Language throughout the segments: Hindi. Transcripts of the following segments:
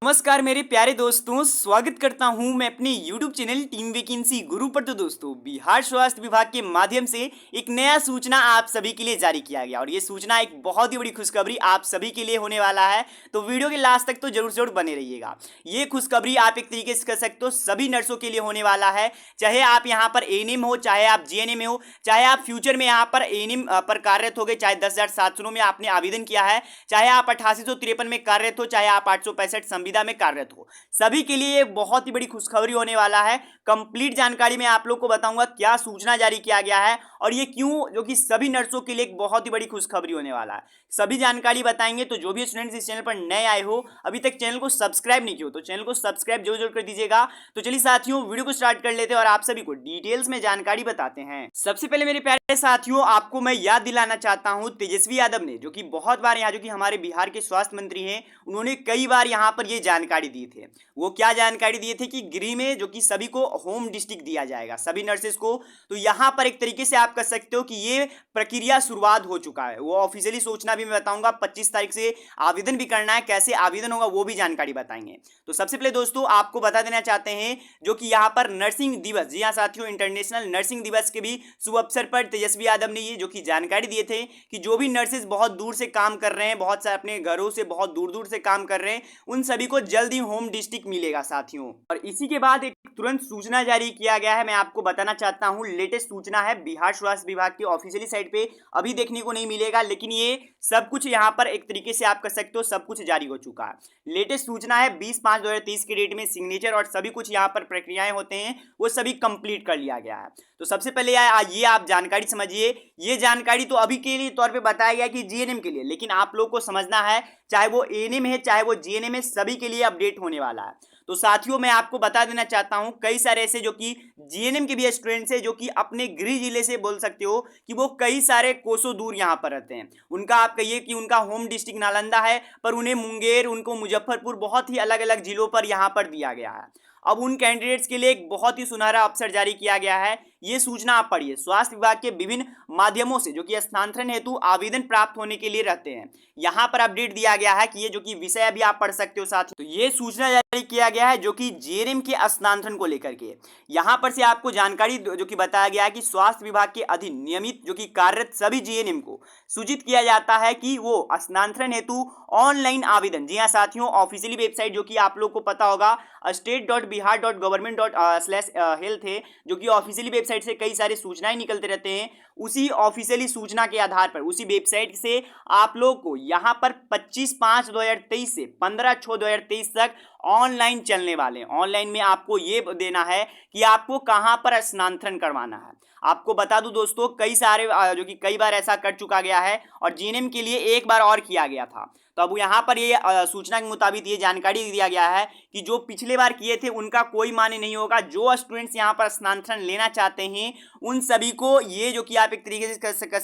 नमस्कार मेरे प्यारे दोस्तों, स्वागत करता हूं मैं अपने YouTube चैनल टीम वैकेंसी गुरु पर। तो दोस्तों, बिहार स्वास्थ्य विभाग के माध्यम से एक नया सूचना आप सभी के लिए जारी किया गया और ये सूचना एक बहुत ही बड़ी खुशखबरी आप सभी के लिए होने वाला है। तो वीडियो के लास्ट तक तो जरूर जरूर बने रहिएगा। ये खुशखबरी आप एक तरीके से कह सकते हो सभी नर्सों के लिए होने वाला है, चाहे आप यहाँ पर एएनएम हो, चाहे आप जीएनएम में हो, चाहे आप फ्यूचर में यहाँ पर एएनएम पर कार्यरत हो गए, चाहे 10,700 में आपने आवेदन किया है, चाहे आप 8853 में कार्यरत हो, चाहे आप 865 संविदा में कार्यरत हो। सभी के लिए बहुत ही बड़ी खुशखबरी होने वाला है। कंप्लीट जानकारी में आप लोग को बताऊंगा क्या सूचना जारी किया गया है और ये क्यों, जो कि सभी नर्सों के लिए एक बहुत ही बड़ी खुशखबरी होने वाला है। सभी जानकारी बताएंगे। तो जो भी स्टूडेंट्स इस चैनल पर नए आए हो, अभी तक चैनल को सब्सक्राइब नहीं किया हो, तो चैनल को सब्सक्राइब जरूर जरूर कर दीजिएगा। तो चलिए साथियों, वीडियो को स्टार्ट कर लेते हैं और आप सभी को डिटेल्स में जानकारी बताते हैं। सबसे पहले मेरे प्यारे साथियों, आपको मैं याद दिलाना चाहता हूं, तेजस्वी यादव ने, जो कि बहुत बार यहाँ, जो कि हमारे बिहार के स्वास्थ्य मंत्री हैं, उन्होंने कई बार यहाँ पर ये जानकारी दी थे। वो क्या जानकारी दिए थे कि गृह में, जो कि सभी को होम डिस्ट्रिक्ट दिया जाएगा सभी नर्सेस को। तो यहाँ पर एक तरीके से आप कह सकते हो कि ये प्रक्रिया शुरुआत हो चुका है। वो ऑफिशियली सूचना भी मैं बताऊंगा, 25 तारीख से आवेदन भी करना है, कैसे आवेदन होगा वो भी जानकारी बताएंगे। तो सबसे पहले दोस्तों आपको बता देना चाहते हैं, जो कि यहाँ पर नर्सिंग दिवस, जी हाँ साथियों, इंटरनेशनल नर्सिंग दिवस के भी शुभ अवसर पर तेजस्वी यादव ने ये जो कि जानकारी दिए थे कि जो भी नर्सेस बहुत दूर से काम कर रहे हैं, बहुत सारे अपने घरों से बहुत दूर दूर से काम कर रहे हैं, उन सभी को जल्द ही होम डिस्ट्रिक्ट मिलेगा साथियों। और इसी के बाद एक तुरंत सूचना जारी किया गया है, मैं आपको बताना चाहता हूं। लेटेस्ट सूचना है, बिहार स्वास्थ्य विभाग की ऑफिशियली साइट पे अभी देखने को नहीं मिलेगा, लेकिन ये सब कुछ यहाँ पर एक तरीके से आप कह सकते हो सब कुछ जारी हो चुका है। लेटेस्ट सूचना है, 20/5/2023 के डेट में सिग्नेचर और सभी कुछ यहाँ पर प्रक्रियाएं होते हैं वो सभी कंप्लीट कर लिया गया है। तो सबसे पहले ये आप जानकारी समझिए। ये जानकारी तो अभी के लिए तौर पे बताया गया कि जीएनएम के लिए, लेकिन आप लोग को समझना है, चाहे वो एएनएम है चाहे वो जीएनएम है, सभी के लिए अपडेट होने वाला है। तो साथियों मैं आपको बता देना चाहता हूं, कई सारे ऐसे जो कि जीएनएम के भी स्टूडेंट्स हैं, जो कि अपने गृह जिले से बोल सकते हो कि वो कई सारे कोसों दूर यहां पर रहते हैं। उनका आप कहिए कि उनका होम डिस्ट्रिक्ट नालंदा है, पर उन्हें मुंगेर, उनको मुजफ्फरपुर, बहुत ही अलग अलग जिलों पर यहां पर दिया गया है। अब उन कैंडिडेट्स के लिए एक बहुत ही सुनहरा अवसर जारी किया गया है। ये सूचना आप पढ़िए, स्वास्थ्य विभाग के विभिन्न माध्यमों से जो कि स्थानांतरण हेतु आवेदन प्राप्त होने के लिए रहते हैं, यहाँ पर अपडेट दिया गया है कि ये जो कि विषय अभी आप पढ़ सकते हो साथ। तो ये सूचना जारी किया गया है जो कि जीएनएम के स्थानांतरण को लेकर के। यहाँ पर से आपको जानकारी जो कि बताया गया है कि स्वास्थ्य विभाग के अधीन नियमित जो कि कार्यरत सभी जीएनएम को सूचित किया जाता है कि वो स्थानांतरण हेतु ऑनलाइन आवेदन, जी हाँ साथियों, ऑफिशियली वेबसाइट जो कि आप लोग को पता होगा state.bihar.government.health है, जो कि ऑफिशियली वेबसाइट से कई सारी सूचनाएं निकलते रहते हैं। उसी ऑफिशियली सूचना के आधार पर, उसी वेबसाइट से आप लोग को यहाँ पर 25/5/2023 से 15/6/2023 तक ऑनलाइन चलने वाले हैं। ऑनलाइन में आपको ये देना है कि आपको कहाँ पर स्थानांतरण करवाना है। आपको बता दूं दोस्तों, कई सारे जो कि कई बार ऐसा कर चुका गया है और जीएनएम के लिए एक बार और किया गया था। तो अब यहाँ पर ये सूचना के मुताबिक ये जानकारी दिया गया है कि जो पिछले बार किए थे उनका कोई मान्य नहीं होगा। जो स्टूडेंट्स यहाँ पर स्थानांतरण लेना चाहते हैं उन सभी को ये, जो कि आप एक तरीके से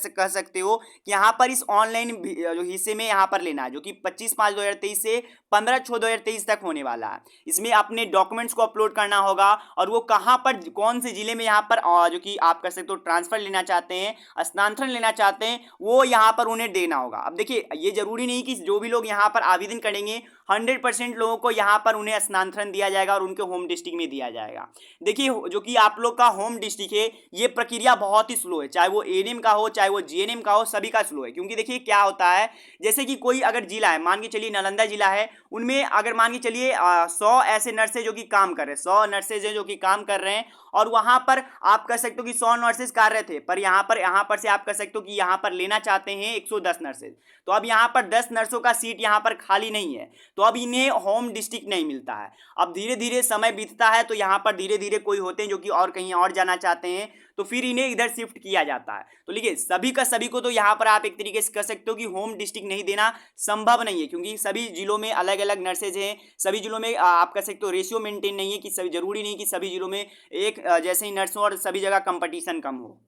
कह सकते हो कि यहाँ पर इस ऑनलाइन जो हिस्से में यहाँ पर लेना है, जो कि 25/5/2023 से 15/6/2023 तक होने वाला है। इसमें अपने डॉक्यूमेंट्स को अपलोड करना होगा और वो कहाँ पर, कौन से जिले में यहाँ पर जो कि आप कह सकते हो ट्रांसफर लेना चाहते हैं, स्थानांतरण लेना चाहते हैं, वो यहाँ पर उन्हें देना होगा। अब देखिए, ये जरूरी नहीं कि जो भी लोग यहाँ पर आवेदन करेंगे 100% लोगों को यहाँ पर उन्हें स्थानांतरण दिया जाएगा और उनके होम डिस्ट्रिक्ट में दिया जाएगा। देखिए, जो कि आप लोग का होम डिस्ट्रिक्ट है, ये प्रक्रिया बहुत ही स्लो है, चाहे वो एएनएम का हो चाहे वो जीएनएम का हो, सभी का स्लो है। क्योंकि देखिए क्या होता है, जैसे कि कोई अगर जिला है, मान के चलिए नालंदा जिला है, उनमें अगर मान के चलिए 100 ऐसे नर्सेज जो कि काम कर रहे हैं, 100 नर्सेज हैं जो कि काम कर रहे हैं, और वहां पर आप कह सकते हो कि 100 नर्सेज कार्य थे, पर यहाँ पर से आप कह सकते हो कि यहाँ पर लेना चाहते हैं 110 नर्सेज। तो अब यहाँ पर 10 नर्सों का सीट यहाँ पर खाली नहीं है, तो अब इन्हें होम डिस्ट्रिक्ट नहीं मिलता है। अब धीरे धीरे समय बीतता है, तो यहाँ पर धीरे धीरे कोई होते हैं जो कि और कहीं और जाना चाहते हैं, तो फिर इन्हें इधर शिफ्ट किया जाता है। तो देखिए, सभी का सभी को तो यहाँ पर आप एक तरीके से कह सकते हो कि होम डिस्ट्रिक्ट नहीं देना संभव नहीं है, क्योंकि सभी जिलों में अलग अलग नर्सेज हैं, सभी जिलों में आप कह सकते हो रेशियो मेंटेन नहीं है कि सभी, जरूरी नहीं कि सभी जिलों में एक जैसे ही नर्सों और सभी जगह कंपटीशन कम हो।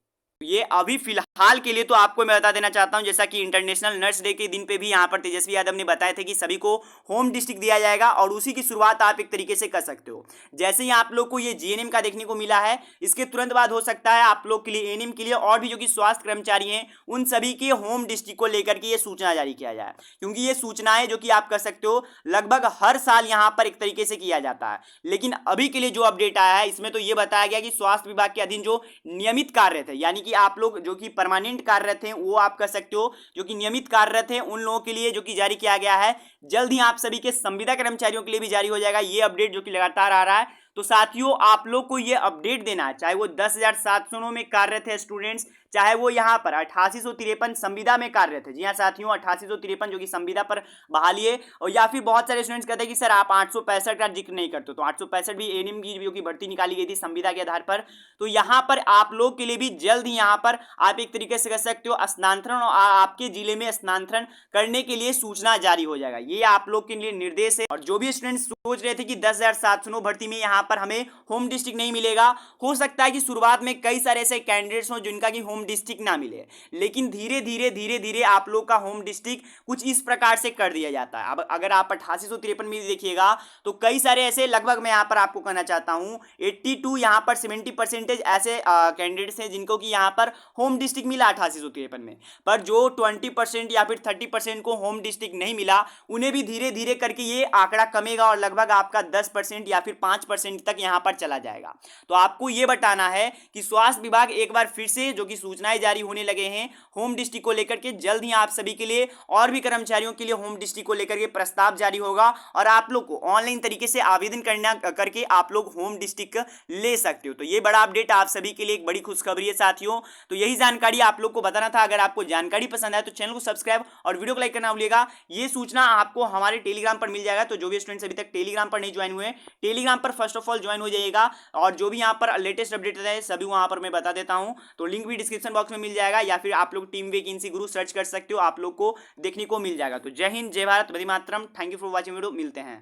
ये अभी फिलहाल हाल के लिए तो आपको मैं बता देना चाहता हूं, जैसा कि इंटरनेशनल नर्स डे के दिन पे भी यहां पर तेजस्वी यादव ने बताया था कि सभी को होम डिस्ट्रिक्ट दिया जाएगा और उसी की शुरुआत आप एक तरीके से कर सकते हो। जैसे ही आप लोग को ये जीएनएम का देखने को मिला है, इसके तुरंत बाद हो सकता है आप लोग के लिए, एएनएम के लिए और भी जो कि स्वास्थ्य कर्मचारी हैं, उन सभी के होम डिस्ट्रिक्ट को लेकर के ये सूचना जारी किया जाए, क्योंकि ये सूचनाएं जो कि आप कर सकते हो लगभग हर साल यहां पर एक तरीके से किया जाता है। लेकिन अभी के लिए जो अपडेट आया है इसमें तो ये बताया गया कि स्वास्थ्य विभाग के अधीन जो नियमित कार्य थे, यानी कि आप लोग जो कि परमानेंट कार्य थे वो आप कर सकते हो, जो कि नियमित कार्य थे उन लोगों के लिए जो कि जारी किया गया है। जल्द ही आप सभी के संविदा कर्मचारियों के लिए भी जारी हो जाएगा ये अपडेट, जो कि लगातार आ रहा है। तो साथियों, आप लोग को ये अपडेट देना है, चाहे वो 10,709 में कार्यरत है स्टूडेंट्स, चाहे वो यहाँ पर 8853 संविदा में कार्यरत है। जी हाँ साथियों, 8853 जो कि संविदा पर बहाली है। और या फिर बहुत सारे स्टूडेंट्स कहते हैं कि सर आप 865 का जिक्र नहीं करते, तो 865 भी एएनएम की जो कि भर्ती निकाली गई थी संविदा के आधार पर। तो यहाँ पर आप लोग के लिए भी जल्द ही यहाँ पर आप एक तरीके से कह सकते हो स्थानांतरण, और आपके जिले में स्थानांतरण करने के लिए सूचना जारी हो जाएगा। ये आप लोग के लिए निर्देश है। और जो भी स्टूडेंट्स सोच रहे थे कि 10,709 भर्ती में यहाँ पर हमें होम डिस्ट्रिक्ट नहीं मिलेगा, हो सकता है कि शुरुआत में कई सारे ऐसे कैंडिडेट्स हों जिनका कि होम डिस्ट्रिक्ट ना मिले, लेकिन धीरे धीरे आप लोग का होम डिस्ट्रिक्ट कुछ इस प्रकार से कर दिया जाता है। अब अगर आप 8853 में देखिएगा तो कई सारे ऐसे, लगभग मैं यहाँ पर आपको कहना चाहता हूँ 82 यहाँ पर 70% ऐसे कैंडिडेट्स हैं जिनको कि यहाँ पर होम डिस्ट्रिक्ट मिला 8853 में। पर जो 20% या फिर 30% को होम डिस्ट्रिक्ट नहीं मिला, उन्हें भी धीरे धीरे करके ये आंकड़ा कमेगा और लगभग आपका 10% या फिर 5% तक यहाँ पर चला जाएगा। तो आपको ये बताना है कि स्वास्थ्य विभाग एक बार फिर से जो कि सूचनाएं जारी होने लगे हैं होम डिस्ट्रिक्ट को लेकर के, जल्द ही आप सभी के लिए और भी कर्मचारियों के लिए होम डिस्ट्रिक्ट को लेकर के प्रस्ताव जारी होगा और आप लोग को ऑनलाइन तरीके से आवेदन करना करके आप लोग होम डिस्ट्रिक्ट ले सकते हो। तो ये बड़ा अपडेट आप सभी के लिए एक बड़ी खुशखबरी है साथियों। तो यही जानकारी आप लोग को बताना था। अगर आपको जानकारी पसंद आए तो चैनल को सब्सक्राइब और वीडियो को लाइक करना भूलिएगा। ये सूचना आपको हमारे टेलीग्राम पर मिल जाएगा, तो जो भी स्टूडेंट्स अभी तक टेलीग्राम पर नहीं ज्वाइन हुए, टेलीग्राम पर फर्स्ट ऑफ ऑल ज्वाइन हो जाइएगा और जो भी यहाँ पर लेटेस्ट अपडेट है सभी वहां पर मैं बता देता हूँ। तो लिंक भी डिस्क्रिप्शन बॉक्स में मिल जाएगा, या फिर आप लोग टीम वैकेंसी गुरु सर्च कर सकते हो, आप लोग को देखने को मिल जाएगा। तो जय हिंद, जय भारत, वंदे मातरम। Thank you for watching video, मिलते हैं।